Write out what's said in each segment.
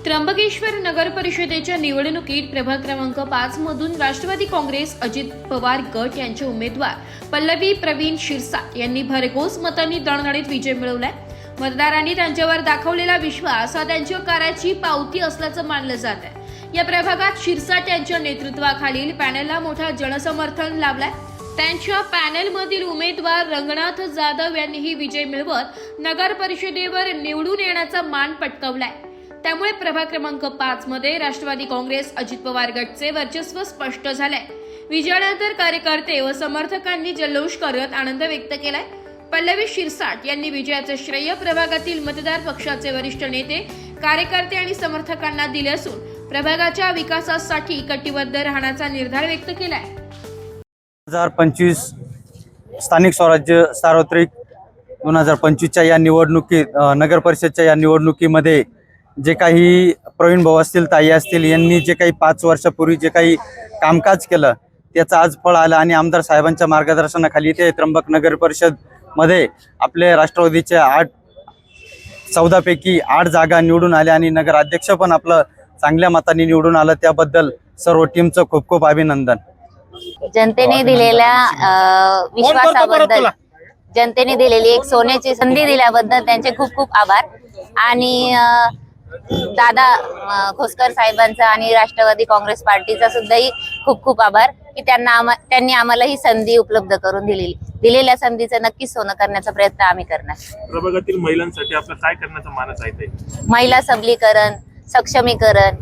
त्र्यंबकेश्वर नगर परिषदेच्या निवडणुकीत प्रभाग क्रमांक 5 मधून राष्ट्रवादी काँग्रेस अजित पवार गट यांचे उमेदवार पल्लवी प्रवीण शिरसाट यांनी भरघोस मतांनी दणदणीत विजय मिळवलाय। मतदारांनी त्यांच्यावर दाखवलेला विश्वास हा त्यांच्या कार्याची पावती असल्याचं मानलं जात आहे। या प्रभागात शिरसाट यांच्या नेतृत्वाखालील पॅनलला मोठा जनसमर्थन लाभलाय। त्यांच्या पॅनलमधील उमेदवार रंगनाथ जाधव यांनीही विजय मिळवत नगर परिषदेवर निवडून येण्याचा मान पटकावलाय। त्यामुळे प्रभाग क्रमांक 5 मध्ये राष्ट्रवादी काँग्रेस अजित पवार गटचे वर्चस्व स्पष्ट झालंय। विजयानंतर कार्यकर्ते व समर्थकांनी जल्लोष करत आनंद व्यक्त केलाय। पल्लवी शिरसाट यांनी विजयाचे श्रेय प्रभागातील मतदार पक्षाचे वरिष्ठ नेते, कार्यकर्ते आणि समर्थकांना दिले असून प्रभागाच्या विकासासाठी कटिबद्ध राहण्याचा निर्धार व्यक्त केलाय। 2025 स्थानिक स्वराज्य सार्वत्रिक 2025च्या या निवडणुकीत नगर परिषदच्या या निवडणुकीमध्ये जे काही प्रवीण भाऊ असतील, ताई असतील, यांनी जे काही 5 वर्षापूर्वी जे काही कामकाज केलं त्याचं आज फळ आलं आणि आमदार साहेबांच्या मार्गदर्शनाखाली ते त्र्यंबक नगर परिषद मध्ये आपले राष्ट्रवादीचे 14 पैकी 8 जागा निवडून आल्या आणि नगर अध्यक्ष पण आपलं चांगल्या मताने निवडून आलं। त्याबद्दल सर्व टीमचं खूप खूप अभिनंदन। जनतेने दिलेल्या विश्वासाबद्दल, जनतेने दिलेली एक सोन्याची संधी दिल्याबद्दल त्यांचे खूप खूप आभार। आणि दादा खोसकर साहेबांचा आणि राष्ट्रवादी काँग्रेस पार्टीचा सुद्धाही खूप खूप आभार की त्यांनी आम्हाला ही संधी उपलब्ध करून दिलेल्या संधीचं नक्कीच सोनं करण्याचा प्रयत्न आम्ही करणार। प्रभागातील महिलांसाठी आपलं काय करण्याचा मानस आहे? महिला सबलीकरण, सक्षमीकरण,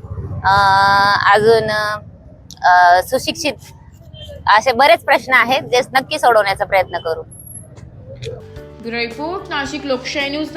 अजून सुशिक्षित असे बरेच प्रश्न आहेत जे नक्की सोडवण्याचा प्रयत्न करू। ब्युरो रिपोर्ट, नाशिक लोकशाही न्यूज।